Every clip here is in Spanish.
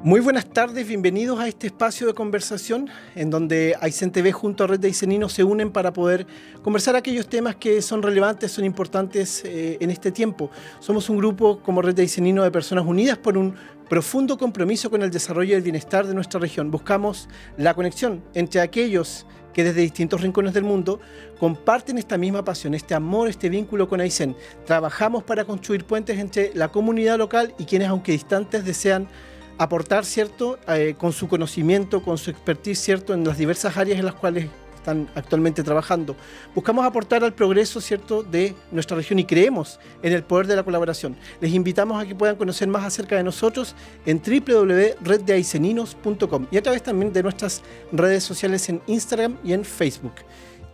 Muy buenas tardes, bienvenidos a este espacio de conversación en donde Aysén TV junto a Red de Ayseninos se unen para poder conversar aquellos temas que son relevantes, son importantes en este tiempo. Somos un grupo como Red de Ayseninos de personas unidas por un profundo compromiso con el desarrollo y el bienestar de nuestra región. Buscamos la conexión entre aquellos que desde distintos rincones del mundo comparten esta misma pasión, este amor, este vínculo con Aysén. Trabajamos para construir puentes entre la comunidad local y quienes, aunque distantes, desean aportar, ¿cierto?, con su conocimiento, con su expertise, ¿cierto?, en las diversas áreas en las cuales están actualmente trabajando. Buscamos aportar al progreso, ¿cierto?, de nuestra región y creemos en el poder de la colaboración. Les invitamos a que puedan conocer más acerca de nosotros en www.reddeayseninos.com y a través también de nuestras redes sociales en Instagram y en Facebook.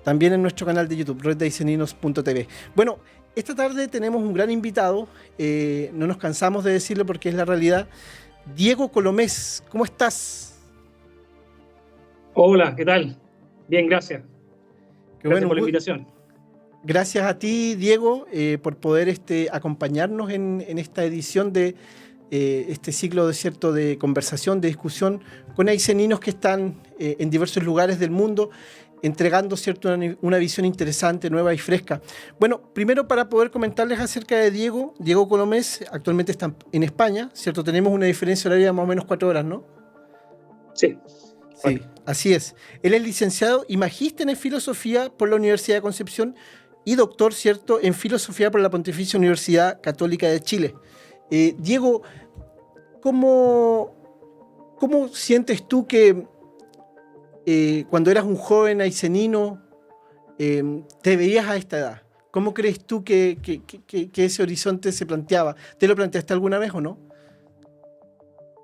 También en nuestro canal de YouTube, reddeayseninos.tv. Bueno, esta tarde tenemos un gran invitado, no nos cansamos de decirlo porque es la realidad. Diego Colomés, ¿cómo estás? Hola, ¿qué tal? Bien, gracias. Gracias por la invitación. Gracias a ti, Diego, por poder acompañarnos en esta edición de este ciclo de conversación, de discusión con ayseninos que están en diversos lugares del mundo, entregando, ¿cierto?, una visión interesante, nueva y fresca. Bueno, primero para poder comentarles acerca de Diego Colomés, actualmente está en España, ¿cierto? Tenemos una diferencia horaria de más o menos 4 horas, ¿no? Sí. Sí, así es. Él es licenciado y magíster en Filosofía por la Universidad de Concepción y doctor, ¿cierto?, en Filosofía por la Pontificia Universidad Católica de Chile. Diego, ¿cómo sientes tú que cuando eras un joven aysenino te veías a esta edad? ¿Cómo crees tú que ese horizonte se planteaba? ¿Te lo planteaste alguna vez o no?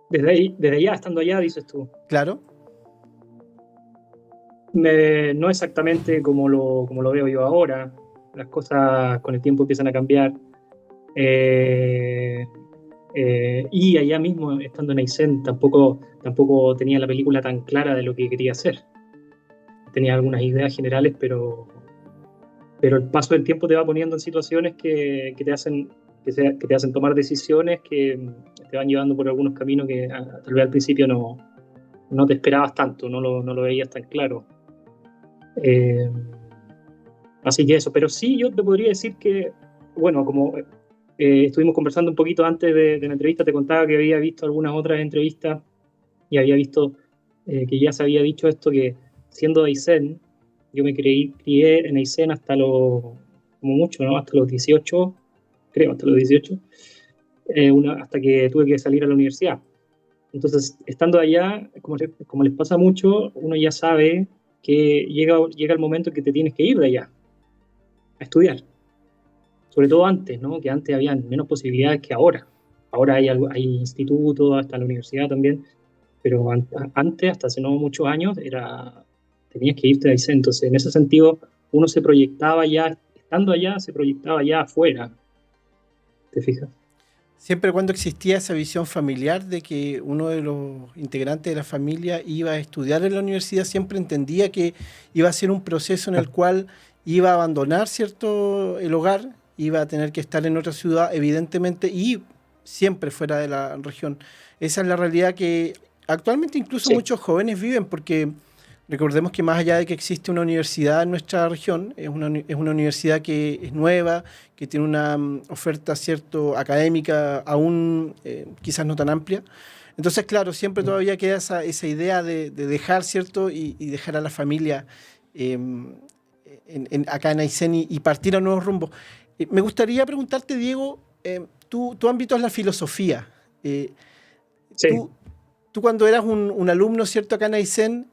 Desde allá, estando allá, dices tú. Claro. No exactamente como lo veo yo ahora. Las cosas con el tiempo empiezan a cambiar. Y allá mismo, estando en Aysén, tampoco tenía la película tan clara de lo que quería hacer. Tenía algunas ideas generales, pero el paso del tiempo te va poniendo en situaciones que te hacen tomar decisiones que te van llevando por algunos caminos que tal vez al principio no te esperabas tanto, no lo veías tan claro. Así que eso, pero sí yo te podría decir que, bueno, como estuvimos conversando un poquito antes de la entrevista, te contaba que había visto algunas otras entrevistas y había visto que ya se había dicho esto, que siendo de Aysén, yo me crié en Aysén como mucho, ¿no? Hasta los 18, creo, hasta los 18, hasta que tuve que salir a la universidad. Entonces, estando allá, como les pasa mucho, uno ya sabe que llega el momento en que te tienes que ir de allá a estudiar. Sobre todo antes, ¿no? Que antes había menos posibilidades que ahora. Ahora hay institutos, hasta la universidad también, pero antes, hasta hace no muchos años, tenías que irte de Aysén. Entonces, en ese sentido, uno se proyectaba ya, estando allá, se proyectaba ya afuera. ¿Te fijas? Siempre cuando existía esa visión familiar de que uno de los integrantes de la familia iba a estudiar en la universidad, siempre entendía que iba a ser un proceso en el cual iba a abandonar, ¿cierto?, el hogar, iba a tener que estar en otra ciudad, evidentemente, y siempre fuera de la región. Esa es la realidad que actualmente incluso muchos jóvenes viven, porque recordemos que más allá de que existe una universidad en nuestra región, es una universidad que es nueva, que tiene una oferta, ¿cierto?, académica aún quizás no tan amplia. Entonces, claro, siempre todavía queda esa idea de dejar, ¿cierto?, y dejar a la familia acá en Aysén y partir a nuevos rumbos. Me gustaría preguntarte, Diego, tu ámbito es la filosofía. Sí. Tú cuando eras un alumno, ¿cierto?, acá en Aysén,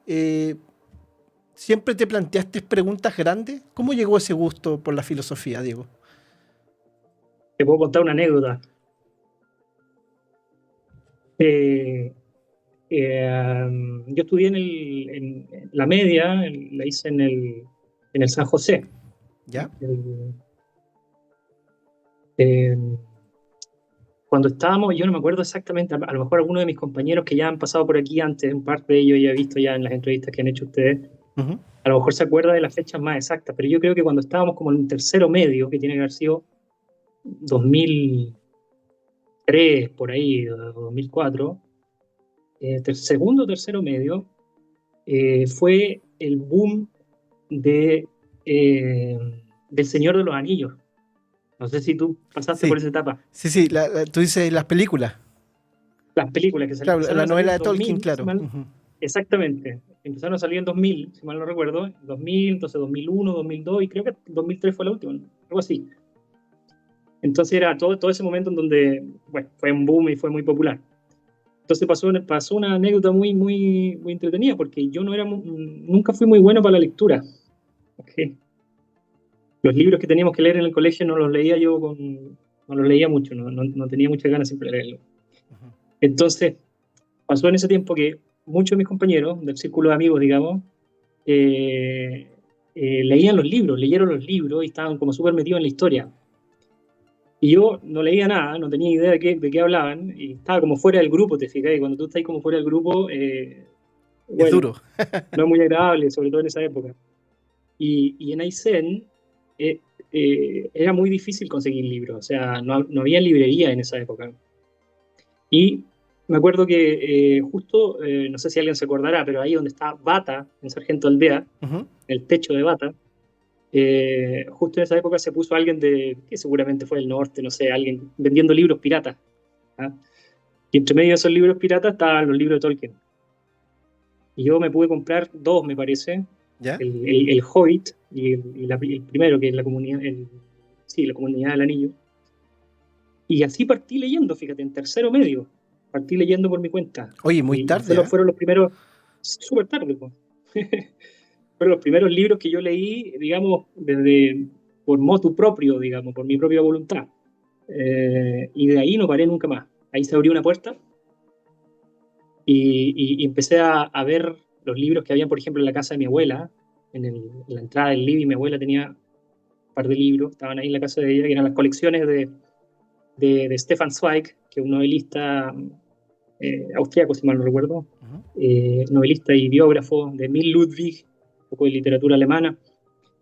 ¿siempre te planteaste preguntas grandes? ¿Cómo llegó ese gusto por la filosofía, Diego? Te puedo contar una anécdota. Yo estudié en la media, la hice en el San José. ¿Ya? Cuando estábamos, yo no me acuerdo exactamente, a lo mejor algunos de mis compañeros que ya han pasado por aquí antes, un par de ellos ya he visto ya en las entrevistas que han hecho ustedes, a lo mejor se acuerda de las fechas más exactas, pero yo creo que cuando estábamos como en tercero medio, que tiene que haber sido 2003, por ahí, o 2004, segundo o tercero medio, fue el boom de, eh, del Señor de los Anillos. No sé si tú pasaste por Sí, esa etapa. sí, sí, tú dices las películas. Las películas que Claro, empezaron la a salir novela en de Tolkien, 2000, si claro. mal, Ujú. exactamente, empezaron a salir en 2000, si mal no recuerdo, 2000, entonces 2001, 2002 y creo que 2003 fue la última, ¿no? Algo así. Entonces era todo ese momento en donde, bueno, fue un boom y fue muy popular. Entonces pasó una anécdota muy entretenida, porque yo nunca fui muy bueno para la lectura. ¿Ok? Los libros que teníamos que leer en el colegio no los leía no los leía mucho, no tenía muchas ganas siempre de leerlos. Ujú. Entonces pasó en ese tiempo que muchos de mis compañeros del círculo de amigos, digamos, eh, leyeron los libros y estaban como súper metidos en la historia. Y yo no leía nada, no tenía idea de qué hablaban, y estaba como fuera del grupo, te fijas, y cuando tú estás como fuera del grupo, Es bueno, duro. no es muy agradable, sobre todo en esa época. Y en Aysén era muy difícil conseguir libros, o sea, no había librería en esa época. Y me acuerdo que justo, no sé si alguien se acordará, pero ahí donde está Bata, en Sargento Aldea, Ujú. el techo de Bata, justo en esa época se puso alguien que seguramente fue del norte, no sé, alguien vendiendo libros piratas. ¿Ah? Y entre medio de esos libros piratas estaban los libros de Tolkien. Y yo me pude comprar dos, me parece, ¿Ya? el Hobbit y el primero, que es la comunidad, sí, la comunidad del anillo. Y así partí leyendo, fíjate, en tercero medio. Partí leyendo por mi cuenta. Oye, muy Y tarde, ¿ah? fueron los primeros, súper tarde, pues. Fueron los primeros libros que yo leí, digamos, desde por motu propio, digamos, por mi propia voluntad. Y de ahí no paré nunca más. Ahí se abrió una puerta y empecé a ver los libros que habían, por ejemplo, en la casa de mi abuela, en la entrada del living. Mi abuela tenía un par de libros, estaban ahí en la casa de ella, que eran las colecciones de Stefan Zweig, que es un novelista austriaco, si mal no recuerdo, Ujú. novelista y biógrafo de Emil Ludwig, un poco de literatura alemana.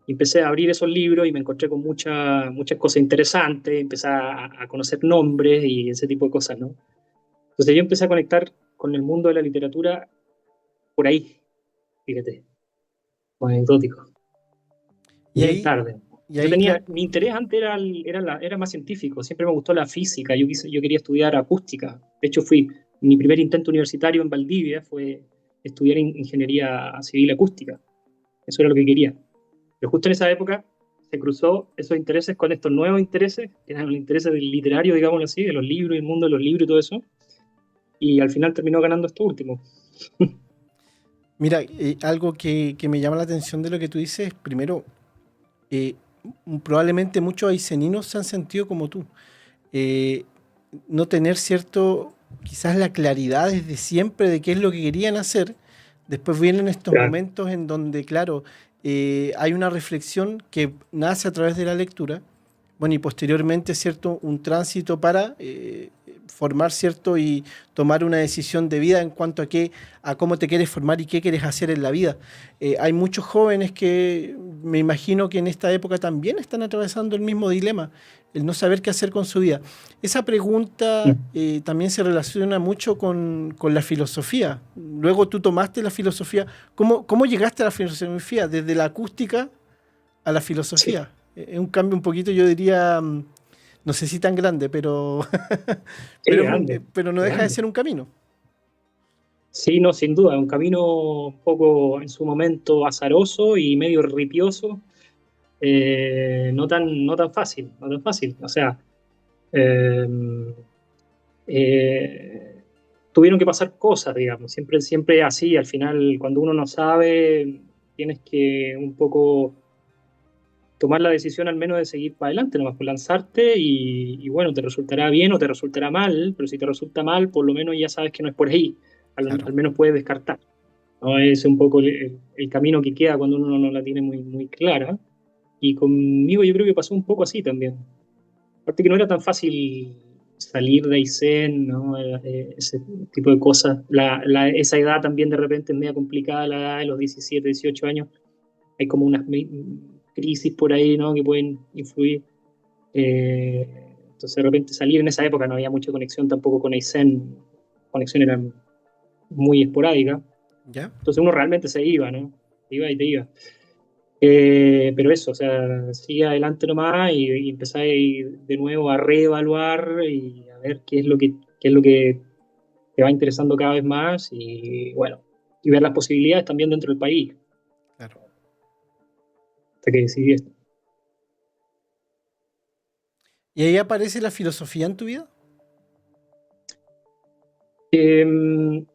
Y empecé a abrir esos libros y me encontré con muchas cosas interesantes, empecé a conocer nombres y ese tipo de cosas, ¿no? Entonces yo empecé a conectar con el mundo de la literatura por ahí, fíjate, con anecdótico, Y bien ahí, tarde. y ahí, Mi interés antes era más científico, siempre me gustó la física, yo quería estudiar acústica. De hecho, mi primer intento universitario en Valdivia fue estudiar ingeniería civil acústica, eso era lo que quería. Pero justo en esa época se cruzó esos intereses con estos nuevos intereses, que eran los intereses del literario, digámoslo así, de los libros, el mundo de los libros y todo eso, y al final terminó ganando esto último. mira, algo que me llama la atención de lo que tú dices, primero, eh, probablemente muchos aiceninos se han sentido como tú. Eh, no tener cierto, quizás la claridad desde siempre de qué es lo que querían hacer. Después vienen estos Claro, momentos en donde, claro, hay una reflexión que nace a través de la lectura, bueno, y posteriormente, ¿cierto? Un tránsito para formar, ¿cierto? Y tomar una decisión de vida en cuanto a cómo te quieres formar y qué quieres hacer en la vida. Hay muchos jóvenes que me imagino que en esta época también están atravesando el mismo dilema, el no saber qué hacer con su vida. Esa pregunta también se relaciona mucho con la filosofía. Luego tú tomaste la filosofía. ¿Cómo llegaste a la filosofía? Desde la acústica a la sí, filosofía. Es un cambio un poquito, yo diría, no sé si tan grande, sí, grande, pero no deja de grande. ser un camino. Sí, no, sin duda, un camino un poco en su momento azaroso y medio ripioso, no tan fácil, no tan fácil. O sea, eh, eh, tuvieron que pasar cosas, digamos, siempre así, al final, cuando uno no sabe, tienes que un poco tomar la decisión al menos de seguir para adelante, nomás por lanzarte y bueno, te resultará bien o te resultará mal, pero si te resulta mal, por lo menos ya sabes que no es por ahí, Claro. al menos puedes descartar. ¿No? Es un poco el camino que queda cuando uno no la tiene muy clara. Y conmigo yo creo que pasó un poco así también. Aparte que no era tan fácil salir de Aysén, ¿no? Ese tipo de cosas. Esa edad también de repente es media complicada, la edad de los 17, 18 años. Hay como unas crisis por ahí, ¿no? Que pueden influir. Entonces de repente salir en esa época no había mucha conexión tampoco con Aysén. Conexión era muy esporádica. ¿Ya? Entonces uno realmente se iba, ¿no? Iba y te iba. Pero eso, o sea, sigue adelante nomás y empezáis de nuevo a reevaluar y a ver qué es lo que te va interesando cada vez más y bueno, y ver las posibilidades también dentro del país, Claro. hasta que decidí esto. ¿Y ahí aparece la filosofía en tu vida? Eh,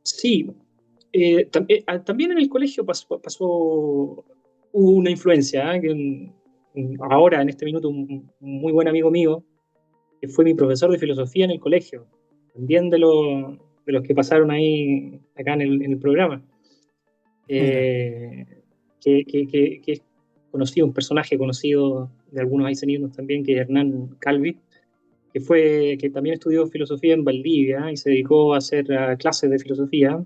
sí, también en el colegio hubo una influencia, ¿eh? Ahora, en este minuto, un muy buen amigo mío, que fue mi profesor de filosofía en el colegio, también de los que pasaron ahí, acá en el programa, Ya. eh, que es conocido, un personaje conocido de algunos aiceninos también, que es Hernán Calvi, que también estudió filosofía en Valdivia y se dedicó a hacer clases de filosofía.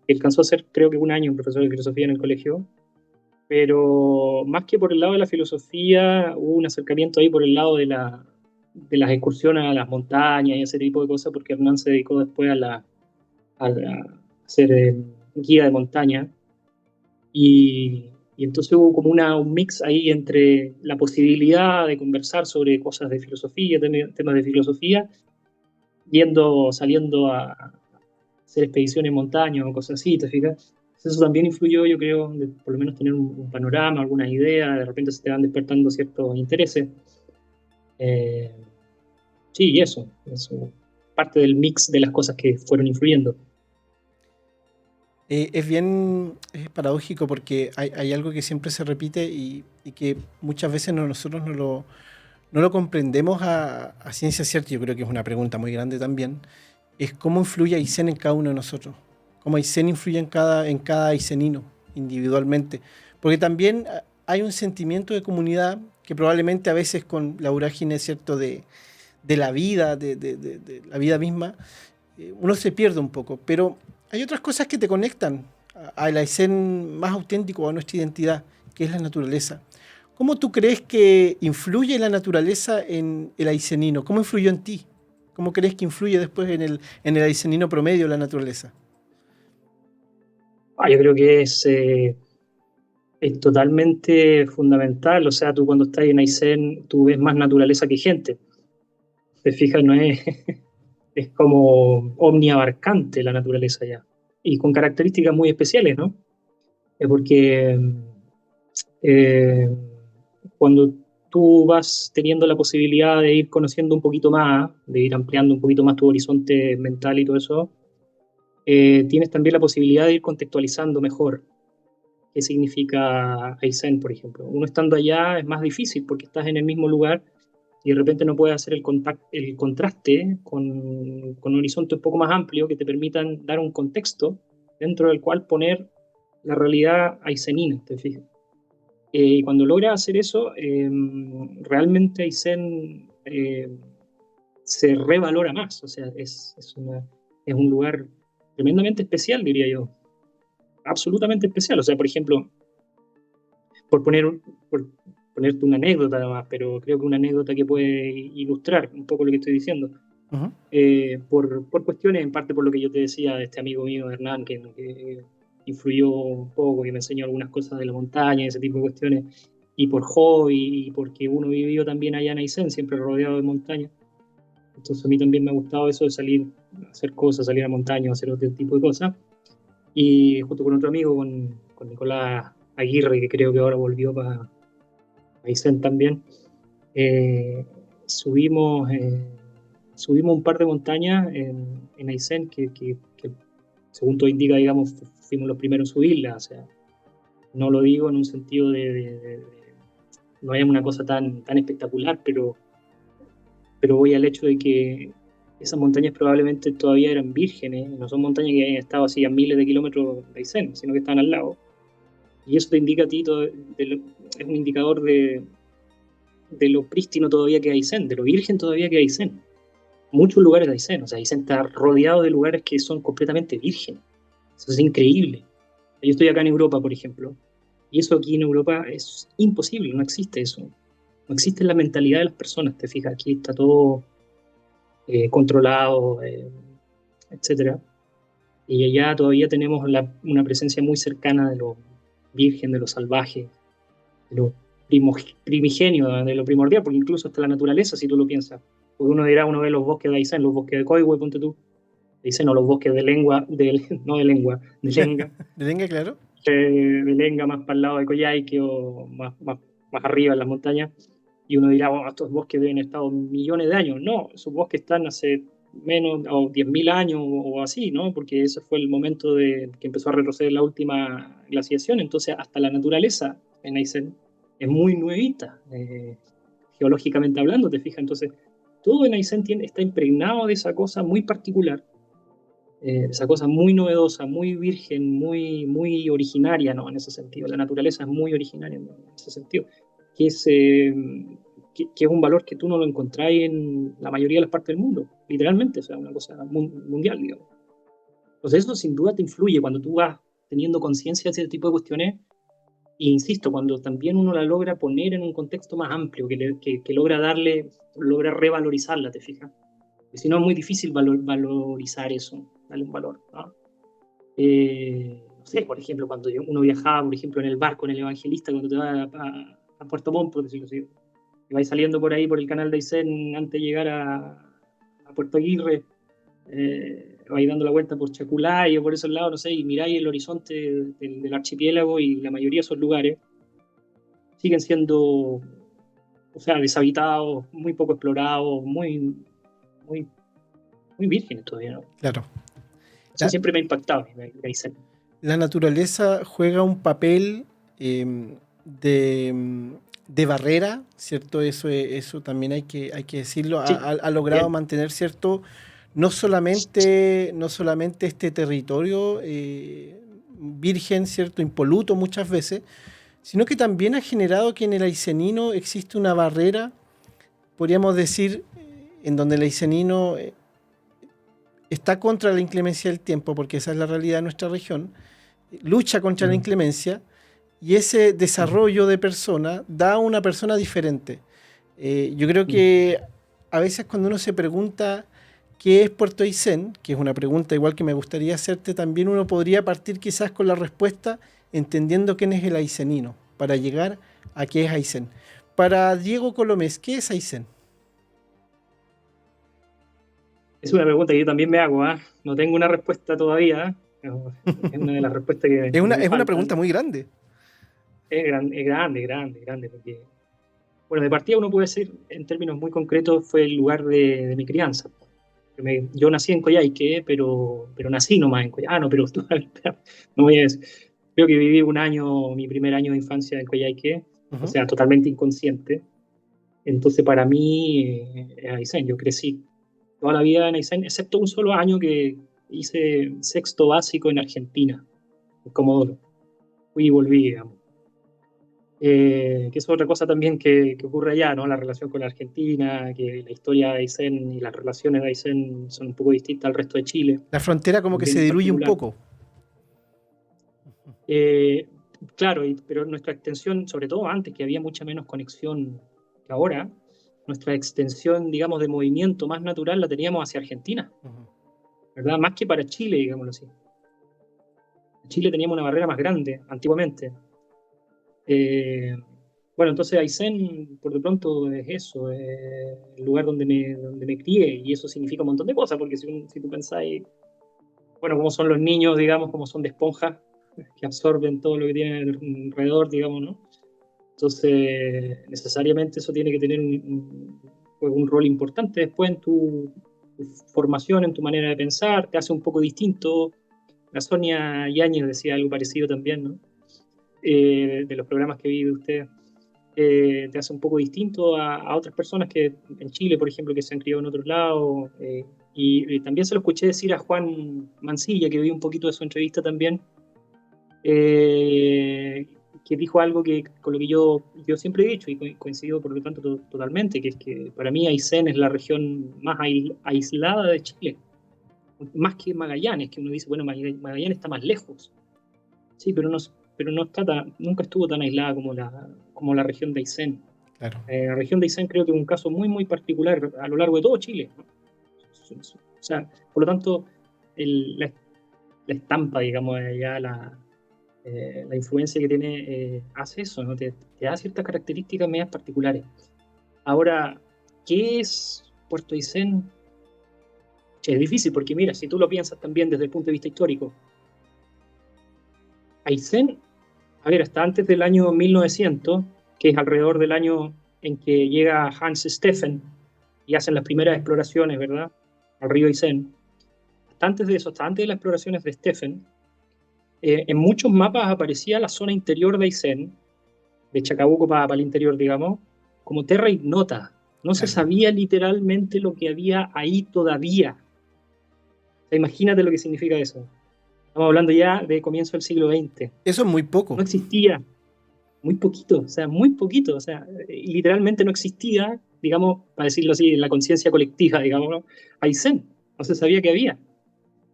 Alcanzó a ser, creo que un año, un profesor de filosofía en el colegio, pero más que por el lado de la filosofía, hubo un acercamiento ahí por el lado de las excursiones a las montañas y ese tipo de cosas, porque Hernán se dedicó después a ser guía de montaña. Y entonces hubo como un mix ahí entre la posibilidad de conversar sobre cosas de filosofía, temas de filosofía, saliendo a hacer expediciones en montaña o cosas así, ¿te fijas? Eso también influyó, yo creo, de por lo menos tener un panorama, algunas ideas, de repente se te van despertando ciertos intereses. Eh, sí, y eso, parte del mix de las cosas que fueron influyendo. Es bien paradójico porque hay algo que siempre se repite y que muchas veces nosotros no lo comprendemos a ciencia cierta. Yo creo que es una pregunta muy grande también. Es cómo influye Aysén en cada uno de nosotros. Cómo Aysén influye en cada aysenino individualmente. Porque también hay un sentimiento de comunidad que probablemente a veces con la vorágine, ¿cierto?, de la vida, de la vida misma, uno se pierde un poco, pero hay otras cosas que te conectan al Aysén más auténtico, a nuestra identidad, que es la naturaleza. ¿Cómo tú crees que influye la naturaleza en el aysenino? ¿Cómo influyó en ti? ¿Cómo crees que influye después en el aysenino promedio la naturaleza? Yo creo que es totalmente fundamental. O sea, tú cuando estás en Aysén, tú ves más naturaleza que gente. Te fijas, no es, es como omniabarcante la naturaleza ya. Y con características muy especiales, ¿no? Porque eh, cuando tú vas teniendo la posibilidad de ir conociendo un poquito más, de ir ampliando un poquito más tu horizonte mental y todo eso, tienes también la posibilidad de ir contextualizando mejor qué significa Aysén, por ejemplo. Uno estando allá es más difícil porque estás en el mismo lugar y de repente no puedes hacer el contraste con un horizonte un poco más amplio que te permitan dar un contexto dentro del cual poner la realidad aysenina, ¿te fijas? Y cuando logra hacer eso, realmente Aysén se revalora más, o sea, es un lugar tremendamente especial, diría yo, absolutamente especial. O sea, por ejemplo, por poner, por ponerte una anécdota además, pero creo que una anécdota que puede ilustrar un poco lo que estoy diciendo. Ujú. Por cuestiones, en parte por lo que yo te decía de este amigo mío, Hernán, que influyó un poco, que me enseñó algunas cosas de la montaña, ese tipo de cuestiones, y por hobby, y porque uno vivió también allá en Aysén, siempre rodeado de montaña. Entonces a mí también me ha gustado eso de salir a hacer cosas, salir a montaña, hacer otro tipo de cosas. Y junto con otro amigo, con Nicolás Aguirre, que creo que ahora volvió para Aysén también, eh, subimos, subimos un par de montañas en Aysén que, según todo indica, digamos, fuimos los primeros en subirlas. O sea, no lo digo en un sentido no es una cosa tan espectacular, pero voy al hecho de que esas montañas probablemente todavía eran vírgenes, no son montañas que hayan estado así a miles de kilómetros de Aysén, sino que están al lado. Y eso te indica a ti, es un indicador de lo prístino todavía que hay Aysén, de lo virgen todavía que hay Aysén. Muchos lugares de Aysén, o sea, Aysén está rodeado de lugares que son completamente vírgenes. Eso es increíble. Yo estoy acá en Europa, por ejemplo, y eso aquí en Europa es imposible, no existe eso. No existe en la mentalidad de las personas, te fijas, aquí está todo controlado, etcétera. Y allá todavía tenemos una presencia muy cercana de lo virgen, de lo salvaje, de lo primigenio, de lo primordial, porque incluso hasta la naturaleza, si tú lo piensas. Porque uno dirá, uno ve los bosques de Aysén, los bosques de Coihue, ponte tú, Aysén, o los bosques de lengua, no de lengua, de lenga, ¿De Lenga, claro? de lenga más para el lado de Coyhaique o más arriba en las montañas. Y uno dirá, oh, estos bosques deben haber estado millones de años. No, esos bosques están hace menos, o 10.000 años o así, ¿no? Porque ese fue el momento de que empezó a retroceder la última glaciación. Entonces, hasta la naturaleza en Aysén es muy nuevita, geológicamente hablando, te fijas. Entonces, todo en Aysén está impregnado de esa cosa muy particular, esa cosa muy novedosa, muy virgen, muy originaria, ¿no? En ese sentido. La naturaleza es muy originaria, ¿no? En ese sentido. Que es, que es un valor que tú no lo encontráis en la mayoría de las partes del mundo, literalmente, o sea, una cosa mundial, digamos. Entonces eso sin duda te influye cuando tú vas teniendo conciencia de ese tipo de cuestiones, e insisto, cuando también uno la logra poner en un contexto más amplio, que logra revalorizarla, te fijas. Porque si no es muy difícil valorizar eso, darle un valor, ¿no? No sé, por ejemplo, cuando uno viajaba, por ejemplo, en el barco, en el Evangelista, cuando te va a Puerto Montt, por decirlo así, y vais saliendo por ahí, por el canal de Aysén, antes de llegar a Puerto Aguirre, vais dando la vuelta por Chaculay o por esos lados, no sé, y miráis el horizonte del archipiélago y la mayoría de esos lugares siguen siendo, o sea, deshabitados, muy poco explorados, muy, muy vírgenes todavía, ¿no? Claro. Eso La, siempre me ha impactado, Aysén. la naturaleza juega un papel eh, de, de barrera, ¿cierto? Eso también hay que decirlo. Ha, Sí, ha logrado bien. mantener, ¿cierto? No solamente este territorio virgen, ¿cierto? Impoluto muchas veces, sino que también ha generado que en el Aicenino existe una barrera, podríamos decir, en donde el Aicenino está contra la inclemencia del tiempo, porque esa es la realidad de nuestra región, lucha contra la Mm, inclemencia, y ese mm, desarrollo de persona da a una persona diferente. Yo creo mm. que a veces cuando uno se pregunta qué es Puerto Aysén, que es una pregunta igual que me gustaría hacerte, también uno podría partir quizás con la respuesta entendiendo quién es el aicenino, para llegar a qué es Aysén. Para Diego Colomés, ¿qué es Aysén? Es una pregunta que yo también me hago, ¿ah? No tengo una respuesta todavía, ¿eh? Pero es una de las respuestas Es que una, me es una pregunta faltan. muy grande. Es grande, grande, grande, porque, bueno, de partida uno puede decir, en términos muy concretos, fue el lugar de mi crianza. Yo nací en Coyhaique, pero nací nomás en Coyhaique. Ah, no, pero no voy a decir. Creo que viví un año, mi primer año de infancia en Coyhaique, o Ujú. sea, totalmente inconsciente. Entonces, para mí, es Aysén. Yo crecí toda la vida en Aysén, excepto un solo año que hice sexto básico en Argentina, en Comodoro. Fui y volví, digamos. Que es otra cosa también que ocurre allá, ¿no? La relación con la Argentina, que la historia de Aysén y las relaciones de Aysén son un poco distintas al resto de Chile, La frontera como que también se en diluye un particular. poco. Eh, claro, pero nuestra extensión, sobre todo antes, que había mucha menos conexión que ahora, nuestra extensión, digamos, de movimiento más natural la teníamos hacia Argentina, Ujú. ¿verdad? Más que para Chile, digámoslo así. En Chile teníamos una barrera más grande, antiguamente. Eh, bueno, entonces Aysén, por de pronto, es eso, el lugar donde me crié, y eso significa un montón de cosas, porque si tú pensáis, bueno, cómo son los niños, digamos, cómo son de esponjas, que absorben todo lo que tienen alrededor, digamos, ¿no? Entonces, necesariamente eso tiene que tener un rol importante después en tu formación, en tu manera de pensar, te hace un poco distinto. La Sonia Yáñez decía algo parecido también, ¿no? De los programas que vi de usted, te hace un poco distinto a otras personas que en Chile, por ejemplo, que se han criado en otros lados. Y también se lo escuché decir a Juan Mancilla, que vi un poquito de su entrevista también, eh, que dijo algo que con lo que yo siempre he dicho y coincido por lo tanto totalmente, que es que para mí Aysén es la región más aislada de Chile, más que Magallanes, que uno dice, bueno, Magallanes está más lejos, sí, pero no está nunca estuvo tan aislada como la región de Aysén. Claro. La región de Aysén creo que es un caso muy, muy particular a lo largo de todo Chile, ¿no? O sea, por lo tanto, el, la estampa, digamos, ya la influencia que tiene, hace eso, ¿no? Te da ciertas características medias particulares. Ahora, ¿qué es Puerto Aysén? Che, es difícil porque mira, si tú lo piensas también desde el punto de vista histórico, Aysén, a ver, hasta antes del año 1900, que es alrededor del año en que llega Hans Steffen y hacen las primeras exploraciones, ¿verdad? Al río Aysén. Hasta antes de eso, hasta antes de las exploraciones de Steffen, en muchos mapas aparecía la zona interior de Aysén, de Chacabuco para el interior, digamos, como terra ignota. No se Claro. sabía literalmente lo que había ahí todavía. O sea, imagínate lo que significa eso. Estamos hablando ya de comienzo del siglo XX. Eso es muy poco. No existía, muy poquito, o sea, literalmente no existía, digamos, para decirlo así, en la conciencia colectiva, digamos, ¿no? Aysén, no se sabía que había.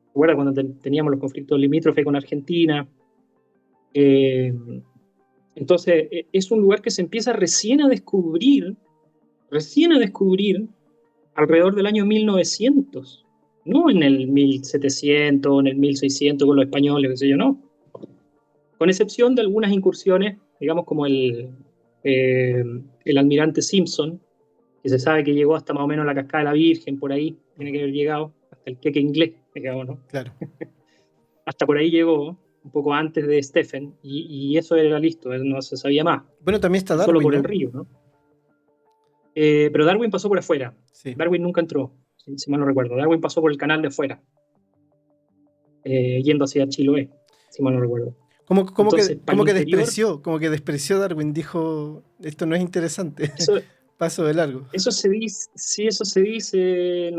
Recuerda cuando teníamos los conflictos limítrofes con Argentina. Eh, entonces, es un lugar que se empieza recién a descubrir alrededor del año 1900, no en el 1700, en el 1600 con los españoles, qué sé yo, no. Con excepción de algunas incursiones, digamos como el almirante Simpson, que se sabe que llegó hasta más o menos la Cascada de la Virgen, por ahí, tiene que haber llegado, hasta el Queque Inglés, digamos, ¿no? Claro. Hasta por ahí llegó, un poco antes de Stephen, y eso era listo, no se sabía más, Bueno, también está solo Darwin, por el ¿no? río, ¿no? Pero Darwin pasó por afuera, Sí. Darwin nunca entró, si mal no recuerdo, Darwin pasó por el canal de afuera, yendo hacia Chiloé, si mal no recuerdo. Entonces, para el interior, Como que despreció Darwin, dijo, esto no es interesante, eso, paso de largo. eso se dice, sí, eso se dice,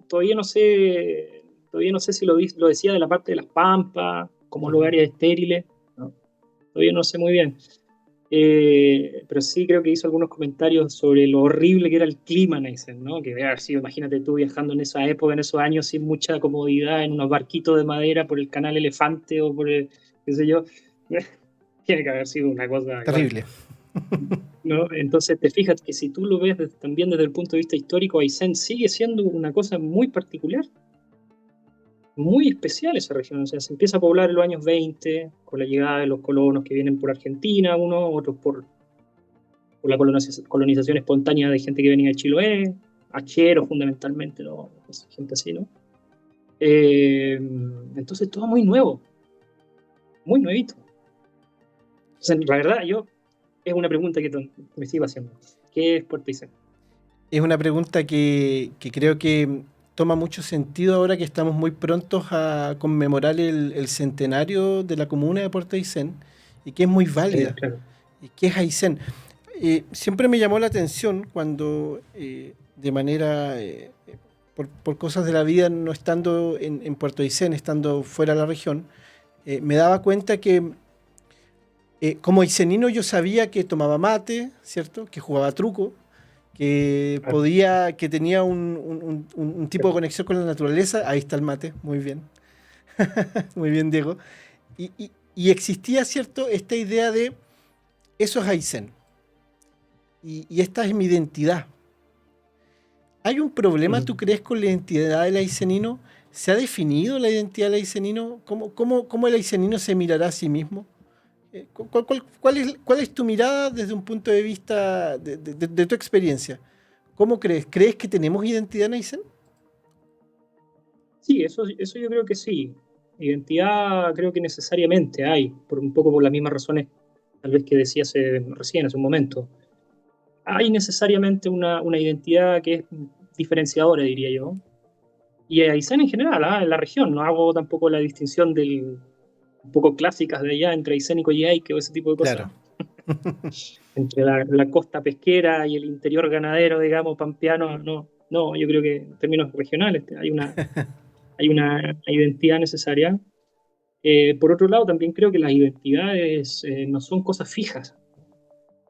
todavía no sé si lo decía de la parte de las Pampas, como lugares estériles, ¿no? Todavía no sé muy bien. Pero sí creo que hizo algunos comentarios sobre lo horrible que era el clima en Aysén, ¿no? Que debe haber sido, imagínate tú viajando en esa época, en esos años, sin mucha comodidad, en unos barquitos de madera por el canal Elefante o por el, qué sé yo. Tiene que haber sido una cosa igual, Terrible. ¿no? Entonces te fijas que si tú lo ves también desde el punto de vista histórico, Aysén sigue siendo una cosa muy particular, muy especial esa región. O sea, se empieza a poblar en los años 20 con la llegada de los colonos que vienen por Argentina, unos, otros por la colonización espontánea de gente que venía de Chiloé, hacheros fundamentalmente, ¿no? Gente así, ¿no? Entonces todo muy nuevo, muy nuevito. O sea, la verdad, es una pregunta que me sigo haciendo. ¿Qué es Puerto Aysén? Es una pregunta que creo que toma mucho sentido ahora que estamos muy prontos a conmemorar el centenario de la comuna de Puerto Aysén y que es muy válida. Claro. ¿Y qué es Aysén? Siempre me llamó la atención cuando de manera, por cosas de la vida, no estando en Puerto Aysén, estando fuera de la región, me daba cuenta que como aysenino yo sabía que tomaba mate, ¿cierto? Que jugaba truco, Claro. que tenía un tipo de conexión con la naturaleza. Ahí está el mate, muy bien. Muy bien, Diego. Y existía, ¿cierto? Esta idea de eso es Aysén. Y esta es mi identidad. ¿Hay un problema, tú crees, con la identidad del aysenino? ¿Se ha definido la identidad del aysenino? ¿Cómo el aysenino se mirará a sí mismo? ¿Cuál es tu mirada desde un punto de vista de tu experiencia? ¿Cómo crees? ¿Crees que tenemos identidad en Aysén? Sí, eso yo creo que sí. Identidad creo que necesariamente hay, un poco por las mismas razones tal vez que decías recién, hace un momento. Hay necesariamente una identidad que es diferenciadora, diría yo. Y Aysén en general, en la región, no hago tampoco la distinción un poco clásicas de allá entre Aysén y Coyhaique o ese tipo de Claro. cosas. Entre la costa pesquera y el interior ganadero, digamos, pampeano, no, yo creo que en términos regionales hay una identidad necesaria. Por otro lado, también creo que las identidades no son cosas fijas.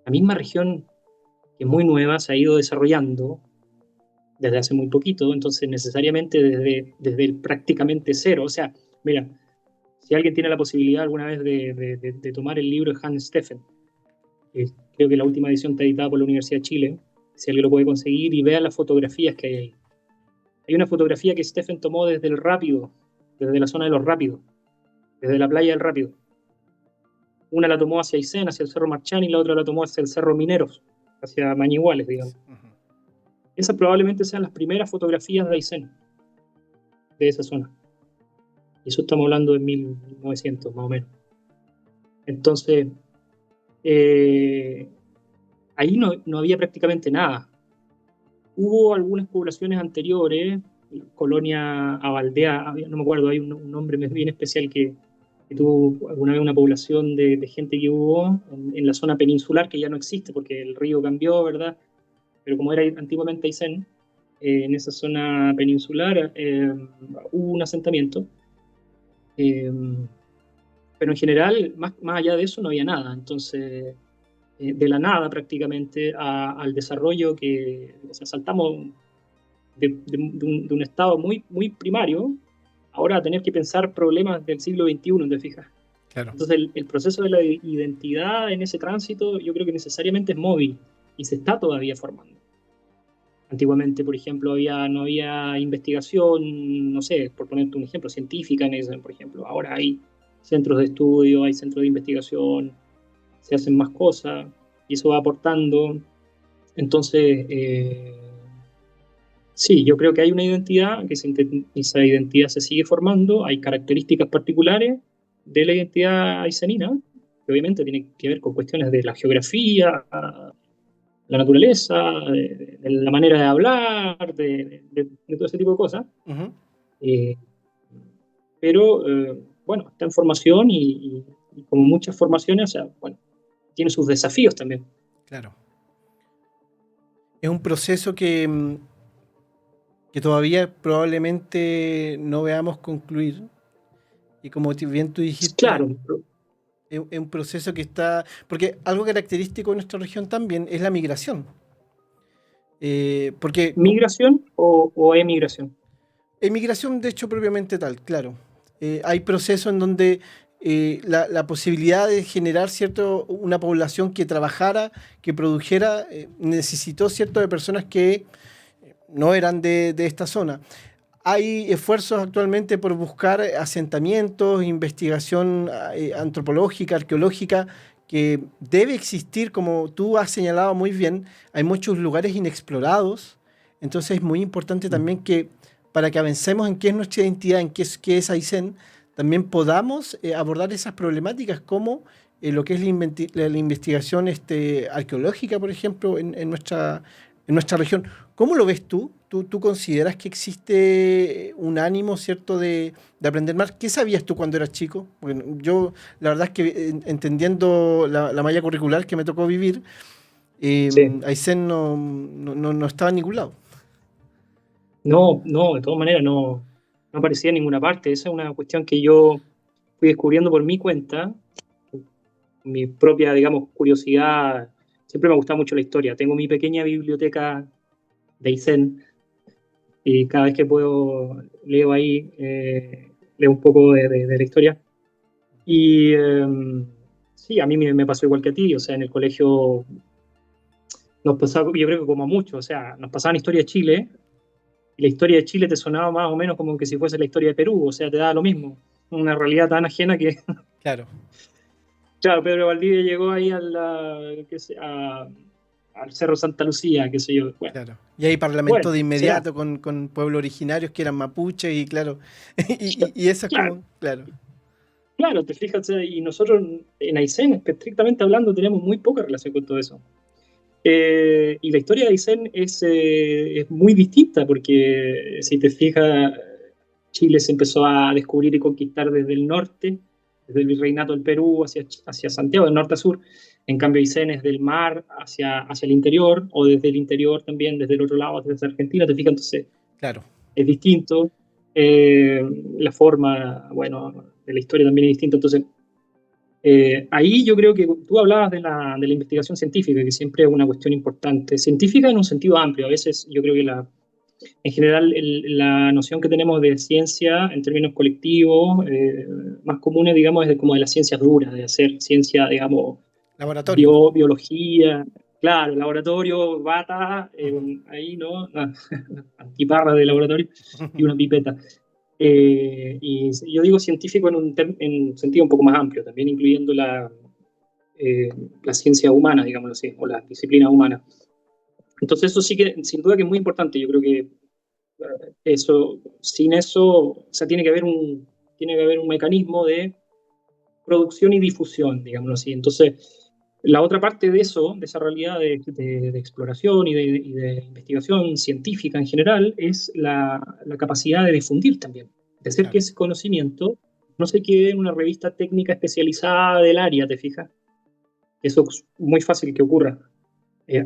La misma región, que es muy nueva, se ha ido desarrollando desde hace muy poquito, entonces necesariamente desde el prácticamente cero. O sea, mira, si alguien tiene la posibilidad alguna vez de tomar el libro de Hans Steffen, creo que la última edición está editada por la Universidad de Chile, si alguien lo puede conseguir y vea las fotografías que hay ahí. Hay una fotografía que Steffen tomó desde el Rápido, desde la zona de los Rápidos, desde la playa del Rápido. Una la tomó hacia Aysén, hacia el Cerro Marchán, y la otra la tomó hacia el Cerro Mineros, hacia Mañiguales, digamos. Esas probablemente sean las primeras fotografías de Aysén, de esa zona. Y eso estamos hablando de 1900, más o menos. Entonces, ahí no había prácticamente nada. Hubo algunas poblaciones anteriores, Colonia Abaldea, no me acuerdo, hay un nombre bien especial que tuvo alguna vez una población de gente que hubo en la zona peninsular, que ya no existe porque el río cambió, ¿verdad? Pero como era antiguamente Aysén, en esa zona peninsular hubo un asentamiento, pero en general, más allá de eso, no había nada. Entonces, de la nada prácticamente al desarrollo que, o sea, saltamos de un estado muy, muy primario, ahora a tener que pensar problemas del siglo XXI, ¿te fijas? Claro. Entonces el proceso de la identidad en ese tránsito yo creo que necesariamente es móvil y se está todavía formando. Antiguamente, por ejemplo, no había investigación, no sé, por ponerte un ejemplo, científica en eso, por ejemplo. Ahora hay centros de estudio, hay centros de investigación, se hacen más cosas y eso va aportando. Entonces, sí, yo creo que hay una identidad, que esa identidad se sigue formando, hay características particulares de la identidad aysenina, que obviamente tienen que ver con cuestiones de la geografía, la naturaleza, de la manera de hablar, de todo ese tipo de cosas. Uh-huh. Eh, pero, bueno, está en formación y como muchas formaciones, o sea, bueno, tiene sus desafíos también. Claro. Es un proceso que todavía probablemente no veamos concluir. Y como bien tú dijiste, Claro, es un proceso que está... Porque algo característico de nuestra región también es la migración. Porque ¿migración o emigración? emigración, de hecho, propiamente tal, claro. Hay procesos en donde la posibilidad de generar una población que trabajara, que produjera, necesitó de personas que no eran de esta zona. Hay esfuerzos actualmente por buscar asentamientos, investigación antropológica, arqueológica, que debe existir, como tú has señalado muy bien. Hay muchos lugares inexplorados, entonces es muy importante también que para que avancemos en qué es nuestra identidad, en qué es Aysén, también podamos abordar esas problemáticas como lo que es la investigación arqueológica, por ejemplo, en nuestra región. ¿Cómo lo ves tú? ¿Tú consideras que existe un ánimo, cierto, de aprender más? ¿Qué sabías tú cuando eras chico? Bueno, yo, la verdad es que entendiendo la malla curricular que me tocó vivir, Sí. Aysén no estaba en ningún lado. No, de todas maneras no aparecía en ninguna parte. Esa es una cuestión que yo fui descubriendo por mi cuenta, mi propia, digamos, curiosidad. Siempre me ha gustado mucho la historia. Tengo mi pequeña biblioteca de Aysén y cada vez que puedo leo ahí, leo un poco de la historia. Y sí, a mí me pasó igual que a ti. O sea, en el colegio nos pasaba, yo creo que como a muchos, o sea, nos pasaban historia de Chile. Y la historia de Chile te sonaba más o menos como que si fuese la historia de Perú, o sea, te daba lo mismo. Una realidad tan ajena que, Claro. claro, Pedro Valdivia llegó ahí al Cerro Santa Lucía, qué sé yo. Claro. Y ahí Bueno, parlamentó de será. inmediato con pueblos originarios que eran mapuches y claro, y eso es Claro, como, claro, claro, te fijas, o sea, y nosotros en Aysén, estrictamente hablando, tenemos muy poca relación con todo eso. Y la historia de Aysén es muy distinta, porque si te fijas, Chile se empezó a descubrir y conquistar desde el norte, desde el virreinato del Perú hacia Santiago, de norte a sur. En cambio, Aysén es del mar hacia el interior, o desde el interior también, desde el otro lado, desde Argentina, te fijas, entonces claro. es distinto. La forma, bueno, de la historia también es distinta. Entonces, ahí yo creo que tú hablabas de la investigación científica, que siempre es una cuestión importante. Científica en un sentido amplio. A veces yo creo que en general la noción que tenemos de ciencia en términos colectivos, más comunes, digamos, es como de las ciencias duras, de hacer ciencia, digamos, Laboratorio. biología, claro, laboratorio, bata, Ujú. ahí, ¿no? Una antiparra de laboratorio y una pipeta. Y yo digo científico en un sentido un poco más amplio, también incluyendo la ciencia humana, digámoslo así, o la disciplina humana. Entonces eso sí que, sin duda que es muy importante. Yo creo que sin eso, o sea, tiene que haber un mecanismo de producción y difusión, digámoslo así. Entonces, la otra parte de eso, de esa realidad de exploración y de investigación científica en general, es la capacidad de difundir también, de hacer que Claro, ese conocimiento no se quede en una revista técnica especializada del área, ¿te fijas? Eso es muy fácil que ocurra.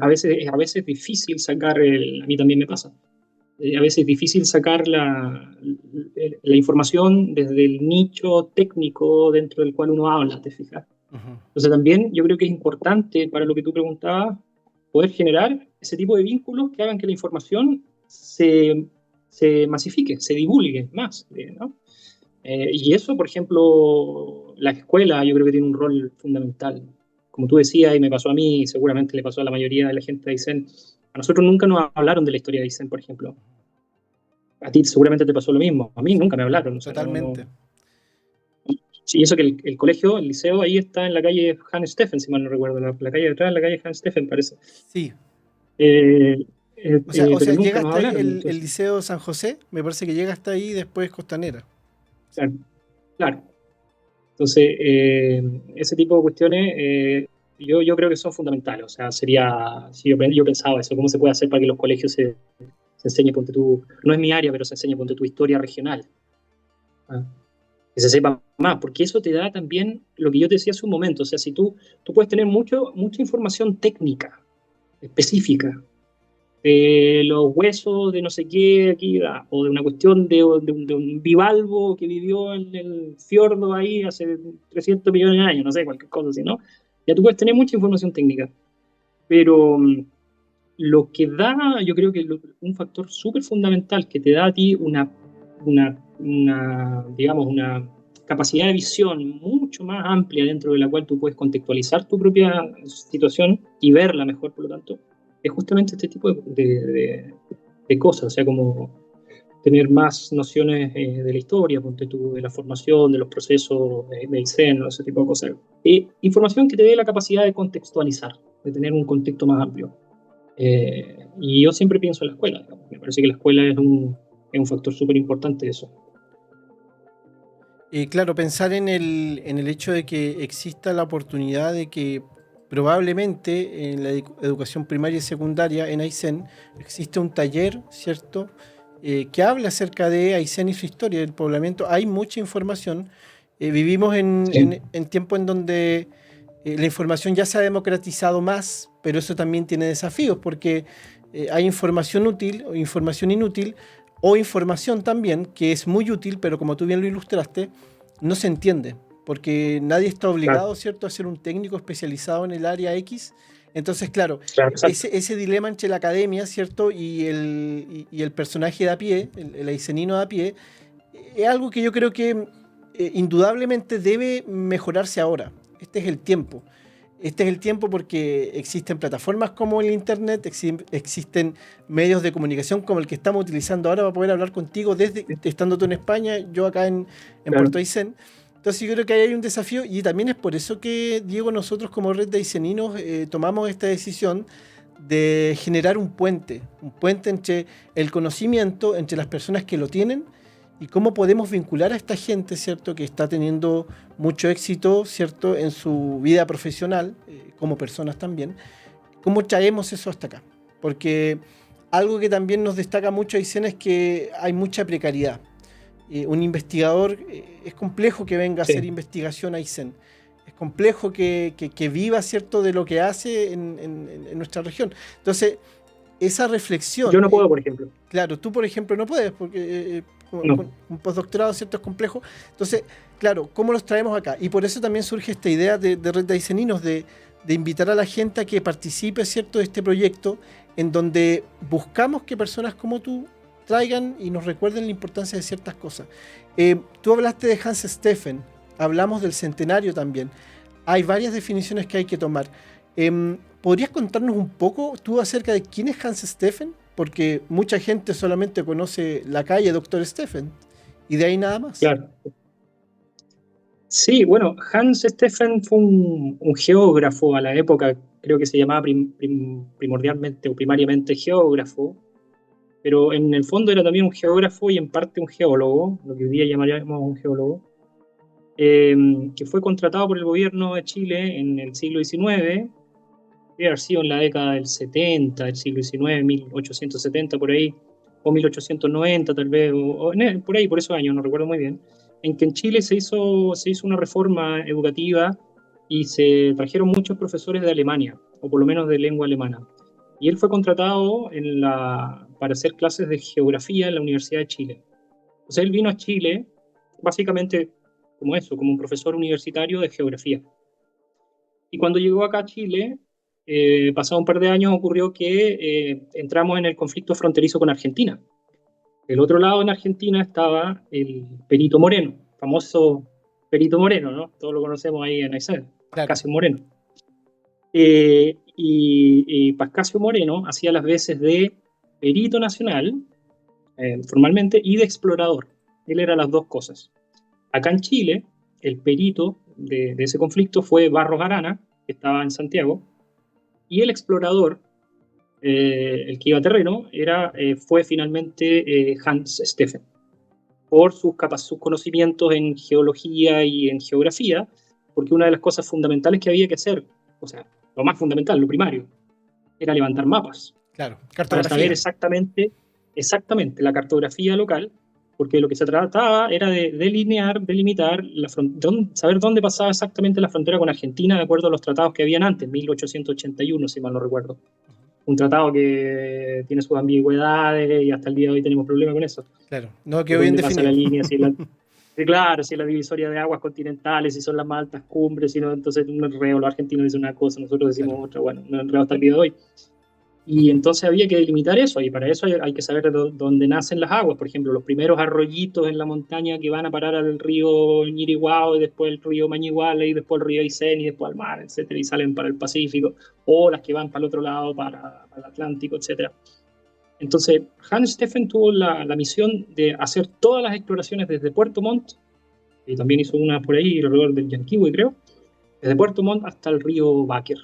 A veces es difícil sacar, a mí también me pasa, a veces es difícil sacar la información desde el nicho técnico dentro del cual uno habla, ¿te fijas? ujú, Entonces también yo creo que es importante para lo que tú preguntabas poder generar ese tipo de vínculos que hagan que la información se masifique, se divulgue más, ¿no? Y eso, por ejemplo, la escuela yo creo que tiene un rol fundamental. Como tú decías, y me pasó a mí, y seguramente le pasó a la mayoría de la gente de Aysén, a nosotros nunca nos hablaron de la historia de Aysén, por ejemplo. A ti seguramente te pasó lo mismo, a mí sí, nunca me hablaron, o sea, totalmente. Sí, eso que el colegio, el liceo, ahí está en la calle Hans Steffen, si mal no recuerdo, la calle detrás, la calle Hans Steffen, parece. Sí. Eh, O pero sea, nunca llega nos hasta ahí hablaron, el entonces, Liceo San José, me parece que llega hasta ahí y después Costanera. claro, claro. Entonces, ese tipo de cuestiones yo creo que son fundamentales. O sea, si yo pensaba eso, ¿cómo se puede hacer para que los colegios se enseñe, ponte tú, no es mi área, pero se enseñe, ponte tu historia regional? ¿Ah? Que se sepa más, porque eso te da también lo que yo te decía hace un momento. O sea, si tú puedes tener mucha información técnica, específica, de los huesos de no sé qué aquí, o de una cuestión de un bivalvo que vivió en el fiordo ahí hace 300 millones de años, no sé, cualquier cosa así, ¿no? Ya tú puedes tener mucha información técnica, pero lo que da, yo creo que un factor súper fundamental que te da a ti digamos, una capacidad de visión mucho más amplia dentro de la cual tú puedes contextualizar tu propia situación y verla mejor, por lo tanto, es justamente este tipo de cosas, o sea, como tener más nociones de la historia, ponte tú, de la formación, de los procesos del seno, ese tipo de cosas. Información que te dé la capacidad de contextualizar, de tener un contexto más amplio. Y yo siempre pienso en la escuela, digamos. Me parece que la escuela es un factor súper importante de eso. Claro, pensar en el hecho de que exista la oportunidad de que probablemente en la educación primaria y secundaria en Aysén existe un taller, ¿cierto? Que habla acerca de Aysén y su historia del poblamiento. Hay mucha información. Vivimos Sí. en tiempo en donde la información ya se ha democratizado más, pero eso también tiene desafíos porque hay información útil o información inútil o información también que es muy útil, pero como tú bien lo ilustraste, no se entiende porque nadie está Claro, obligado, ¿cierto?, a ser un técnico especializado en el área X. Entonces, claro, claro, exacto. ese dilema entre la academia, ¿cierto?, y el personaje de a pie, el aicenino de a pie, es algo que yo creo que indudablemente debe mejorarse ahora. Este es el tiempo. Este es el tiempo porque existen plataformas como el Internet, existen medios de comunicación como el que estamos utilizando ahora para poder hablar contigo desde estando tú en España, yo acá en Claro. Puerto Aysén. Entonces yo creo que ahí hay un desafío y también es por eso que, Diego, nosotros como Red de Ayseninos tomamos esta decisión de generar un puente entre el conocimiento, entre las personas que lo tienen y cómo podemos vincular a esta gente, ¿cierto?, que está teniendo mucho éxito, ¿cierto?, en su vida profesional, como personas también, cómo traemos eso hasta acá. Porque algo que también nos destaca mucho a Aysén es que hay mucha precariedad. Un investigador, es complejo que venga a hacer Sí. investigación a Aysén. Es complejo que viva, ¿cierto?, de lo que hace en nuestra región. Entonces, esa Yo reflexión, no puedo, por ejemplo. claro, tú por ejemplo no puedes, porque No. con un postdoctorado, ¿cierto?, es complejo. Entonces, claro, ¿cómo los traemos acá? Y por eso también surge esta idea de Red de Ayseninos, de invitar a la gente a que participe, ¿cierto?, de este proyecto, en donde buscamos que personas como tú traigan y nos recuerden la importancia de ciertas cosas. Tú hablaste de Hans Steffen, hablamos del centenario también. Hay varias definiciones que hay que tomar. ¿Podrías contarnos un poco tú acerca de quién es Hans Steffen? Porque mucha gente solamente conoce la calle Doctor Steffen Y de ahí nada más. Claro. Sí, bueno, Hans Steffen fue un geógrafo a la época, creo que se llamaba primordialmente o primariamente geógrafo, pero en el fondo era también un geógrafo y en parte un geólogo, lo que hoy día llamaríamos un geólogo, que fue contratado por el gobierno de Chile en el siglo XIX, debe haber sido en la década del 70, del siglo XIX, 1870 por ahí, o 1890 tal vez, por ahí, por esos años, no recuerdo muy bien, en que en Chile se hizo una reforma educativa y se trajeron muchos profesores de Alemania, o por lo menos de lengua alemana. Y él fue contratado para hacer clases de geografía en la Universidad de Chile. Entonces él vino a Chile básicamente como eso, como un profesor universitario de geografía. Y cuando llegó acá a Chile, pasado un par de años, ocurrió que entramos en el conflicto fronterizo con Argentina. Del otro lado, en Argentina, estaba el Perito Moreno, famoso Perito Moreno, ¿no? Todos lo conocemos ahí en Aysén, Claro. Pascasio Moreno. Y Pascasio Moreno hacía las veces de perito nacional, formalmente, y de explorador. Él era las dos cosas. Acá en Chile, el perito de ese conflicto fue Barros Arana, que estaba en Santiago, y el explorador, el que iba a terreno, fue finalmente Hans Steffen, por sus conocimientos en geología y en geografía, porque una de las cosas fundamentales que había que hacer, o sea, lo más fundamental, lo primario, era levantar mapas Claro. para saber Cartografía. exactamente la cartografía local, porque lo que se trataba era de delimitar, saber dónde pasaba exactamente la frontera con Argentina de acuerdo a los tratados que habían antes, 1881, si mal no recuerdo. Un tratado que tiene sus ambigüedades y hasta el día de hoy tenemos problemas con eso. Claro. No De quedó bien dónde pasa la definido. línea, sí, claro, si es la divisoria de aguas continentales, si son las más altas cumbres, si no, entonces un enredo, los argentinos dicen una cosa, nosotros decimos Claro. otra, bueno, un enredo hasta el día de hoy. Y entonces había que delimitar eso, y para eso hay que saber dónde nacen las aguas. Por ejemplo, los primeros arroyitos en la montaña que van a parar al río Ñiriguao, y después el río Mañiguale, y después el río Aysén, y después al mar, etcétera, y salen para el Pacífico, o las que van para el otro lado, para el Atlántico, etcétera. Entonces, Hans Steffen tuvo la misión de hacer todas las exploraciones desde Puerto Montt, y también hizo una por ahí alrededor del Yanquihue, creo, desde Puerto Montt hasta el río Báquer.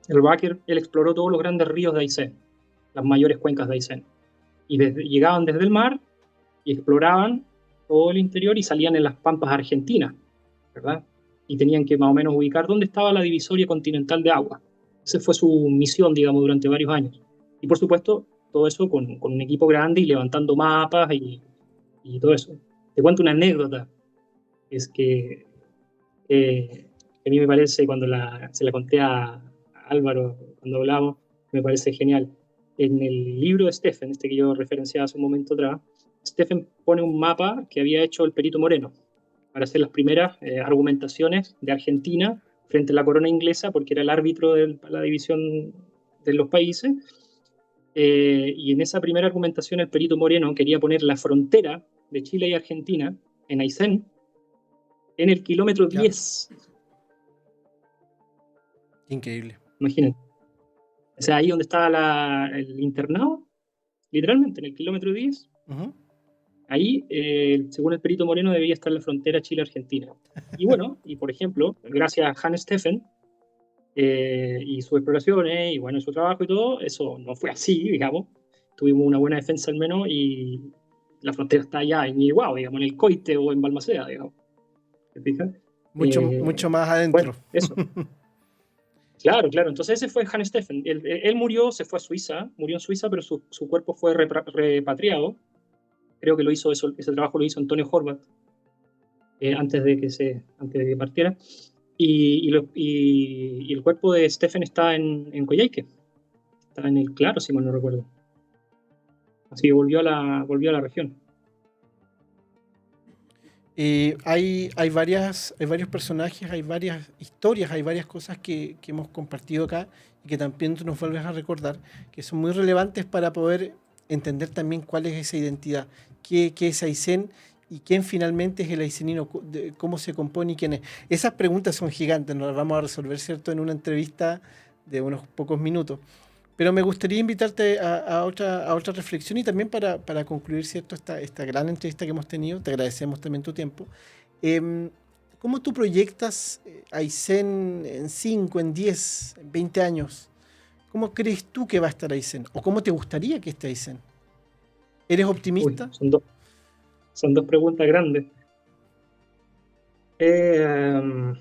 El Báquer, él exploró todos los grandes ríos de Aysén, las mayores cuencas de Aysén. Y llegaban desde el mar y exploraban todo el interior y salían en las pampas argentinas, ¿verdad? Y tenían que más o menos ubicar dónde estaba la divisoria continental de agua. Esa fue su misión, digamos, durante varios años. Y por supuesto, todo eso con un equipo grande y levantando mapas y todo eso. Te cuento una anécdota, es que a mí me parece, cuando se la conté a Álvaro, cuando hablamos, me parece genial. En el libro de Stephen, este que yo referenciaba hace un momento atrás, Stephen pone un mapa que había hecho el Perito Moreno para hacer las primeras argumentaciones de Argentina frente a la corona inglesa, porque era el árbitro de la división de los países. Y en esa primera argumentación, el Perito Moreno quería poner la frontera de Chile y Argentina en Aysén en el kilómetro Ya. 10. Increíble. Imagínate. O sea, ahí donde estaba el internado, literalmente, en el kilómetro 10, Ujú. ahí, según el Perito Moreno, debía estar la frontera Chile-Argentina. Y bueno, y por ejemplo, gracias a Hans Steffen y sus exploraciones, y bueno, su trabajo y todo, eso no fue así, digamos. Tuvimos una buena defensa al menos y la frontera está allá en Iguao, digamos, en el Coite o en Balmaceda, digamos. ¿Te fijas? Mucho más adentro. Bueno, eso. Claro, claro. Entonces ese fue Hans Steffen. Él murió, se fue a Suiza, murió en Suiza, pero su cuerpo fue repatriado. Creo que ese trabajo lo hizo Antonio Horvath antes de que partiera. Y el cuerpo de Steffen está en Coyhaique, está en el Claro, si mal no recuerdo. Así que volvió a la región. Hay varios personajes, hay varias historias, hay varias cosas que hemos compartido acá y que también tú nos vuelves a recordar, que son muy relevantes para poder entender también cuál es esa identidad, qué es Aysén y quién finalmente es el aicenino, cómo se compone y quién es. Esas preguntas son gigantes, no las vamos a resolver, ¿cierto?, en una entrevista de unos pocos minutos. Pero me gustaría invitarte a otra reflexión y también para concluir, ¿cierto? Esta gran entrevista que hemos tenido. Te agradecemos también tu tiempo. Em, ¿Cómo tú proyectas a Aysén en 5, en 10, en 20 años? ¿Cómo crees tú que va a estar Aysén? ¿O cómo te gustaría que esté Aysén? ¿Eres Uy, optimista? son dos preguntas grandes. Eh,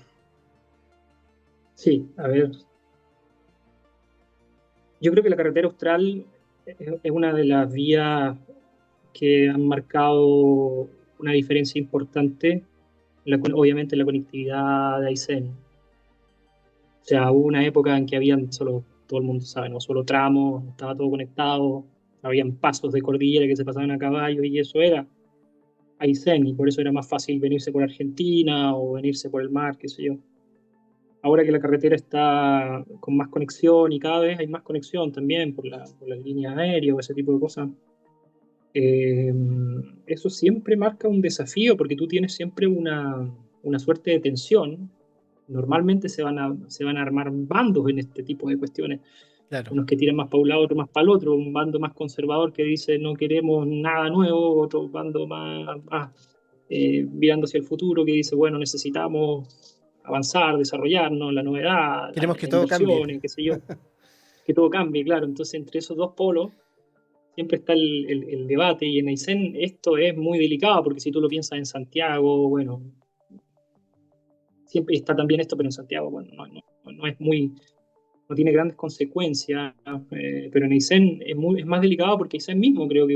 sí, a ver, yo creo que la carretera austral es una de las vías que han marcado una diferencia importante, obviamente en la conectividad de Aysén. O sea, hubo una época en que habían solo, todo el mundo sabe, ¿no? Solo tramos, estaba todo conectado, habían pasos de cordillera que se pasaban a caballo y eso era Aysén, y por eso era más fácil venirse por Argentina o venirse por el mar, qué sé yo. Ahora que la carretera está con más conexión y cada vez hay más conexión también por las líneas aéreas o ese tipo de cosas, eh, eso siempre marca un desafío porque tú tienes siempre una suerte de tensión. Normalmente se van a armar bandos en este tipo de cuestiones. Claro. Unos que tiran más para un lado, otros más para el otro. Un bando más conservador que dice no queremos nada nuevo, otro bando más mirando hacia el futuro que dice, bueno, necesitamos avanzar, desarrollarnos, la novedad, Queremos que las todo cambie. inversiones, qué sé yo, que todo cambie, claro. Entonces, entre esos dos polos siempre está el debate y en Aysén esto es muy delicado porque si tú lo piensas en Santiago, bueno, siempre está también esto, pero en Santiago, bueno, no es muy, no tiene grandes consecuencias, pero en Aysén es más delicado porque Aysén mismo creo que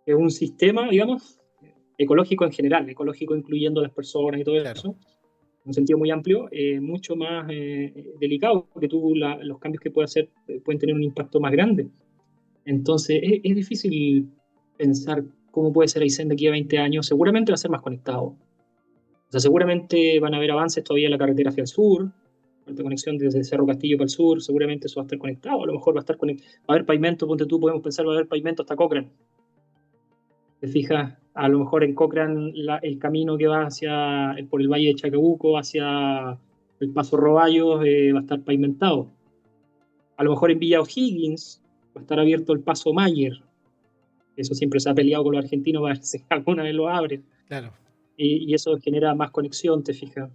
es un sistema, digamos, ecológico en general, ecológico incluyendo a las personas y todo Claro. eso, en un sentido muy amplio, mucho más delicado, porque los cambios que puede hacer pueden tener un impacto más grande. Entonces, es difícil pensar cómo puede ser Aysén de aquí a 20 años. Seguramente va a ser más conectado. O sea, seguramente van a haber avances todavía en la carretera hacia el sur, alta conexión desde Cerro Castillo para el sur, seguramente eso va a estar conectado. A lo mejor va a estar conectado. Va a haber pavimento, ponte tú, podemos pensar, va a haber pavimento hasta Cochrane. ¿Te fijas? A lo mejor en Cochrane el camino que va por el valle de Chacabuco hacia el Paso Roballos va a estar pavimentado. A lo mejor en Villa O'Higgins va a estar abierto el Paso Mayer. Eso siempre se ha peleado con los argentinos para ver si alguna vez lo abren. Claro. Y eso genera más conexión, te fijas.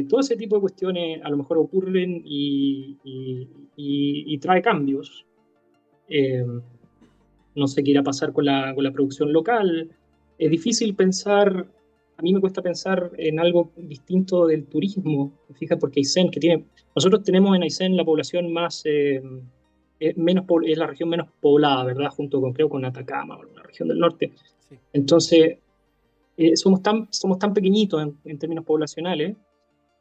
Todo ese tipo de cuestiones a lo mejor ocurren y trae cambios. Eh, no sé qué irá a pasar con la producción local. Es difícil pensar, a mí me cuesta pensar en algo distinto del turismo, ¿te fijas? Porque Aysén, nosotros tenemos en Aysén la población más, es la región menos poblada, ¿verdad? Junto con, creo, con Atacama, o una región del norte. Sí. Entonces, somos tan pequeñitos en términos poblacionales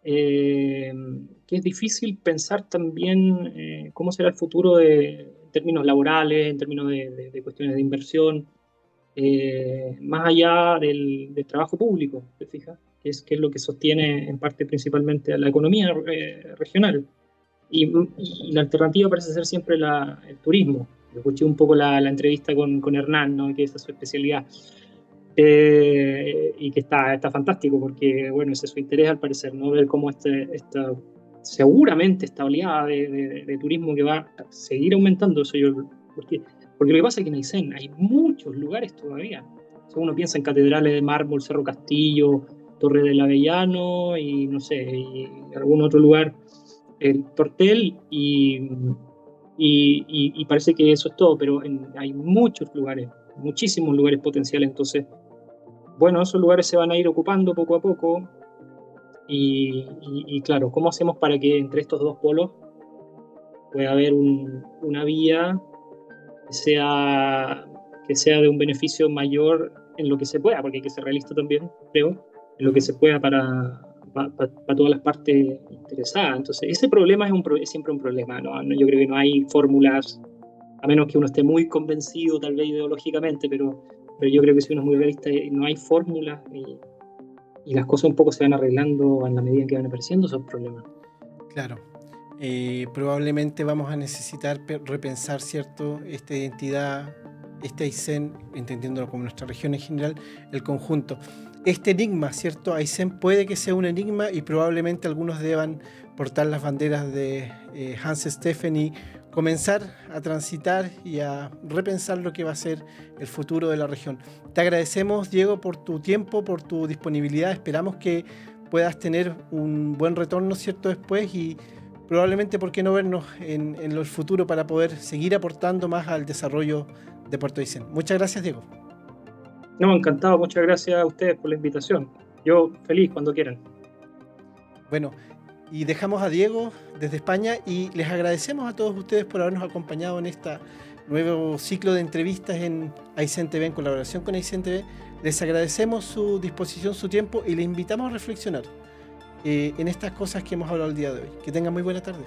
eh, que es difícil pensar también cómo será el futuro en términos laborales, en términos de cuestiones de inversión, más allá del trabajo público, ¿te fijas? Que es lo que sostiene en parte principalmente a la economía regional. Y la alternativa parece ser siempre el turismo. Escuché un poco la entrevista con Hernán, ¿no? Que esa es su especialidad. Y que está fantástico porque, bueno, ese es su interés al parecer, ¿no? Ver cómo seguramente esta oleada de turismo que va a seguir aumentando, eso porque lo que pasa es que en Aysén hay muchos lugares todavía. O sea, uno piensa en catedrales de mármol, Cerro Castillo, Torre del Avellano y no sé, y algún otro lugar, el Tortel, y parece que eso es todo, pero hay muchos lugares, muchísimos lugares potenciales, entonces bueno, esos lugares se van a ir ocupando poco a poco y claro, ¿cómo hacemos para que entre estos dos polos pueda haber una vía que que sea de un beneficio mayor en lo que se pueda? Porque hay que ser realista también, creo, en lo que Ujú. se pueda para todas las partes interesadas. Entonces, ese problema es siempre un problema, ¿no? Yo creo que no hay fórmulas, a menos que uno esté muy convencido tal vez ideológicamente, pero yo creo que si uno es muy realista, no hay fórmulas y las cosas un poco se van arreglando en la medida en que van apareciendo esos problemas. Claro. Probablemente vamos a necesitar repensar, ¿cierto?, esta identidad, este Aysén, entendiéndolo como nuestra región en general, el conjunto. Este enigma, ¿cierto? Aysén puede que sea un enigma y probablemente algunos deban portar las banderas de Hans Steffen y comenzar a transitar y a repensar lo que va a ser el futuro de la región. Te agradecemos, Diego, por tu tiempo, por tu disponibilidad. Esperamos que puedas tener un buen retorno, ¿cierto?, después, y probablemente, ¿por qué no vernos en el futuro para poder seguir aportando más al desarrollo de Puerto Aysén? Muchas gracias, Diego. No, encantado. Muchas gracias a ustedes por la invitación. Yo feliz cuando quieran. Bueno, y dejamos a Diego desde España y les agradecemos a todos ustedes por habernos acompañado en este nuevo ciclo de entrevistas en Aysén TV, en colaboración con Aysén TV. Les agradecemos su disposición, su tiempo y les invitamos a reflexionar en estas cosas que hemos hablado el día de hoy. Que tengan muy buena tarde.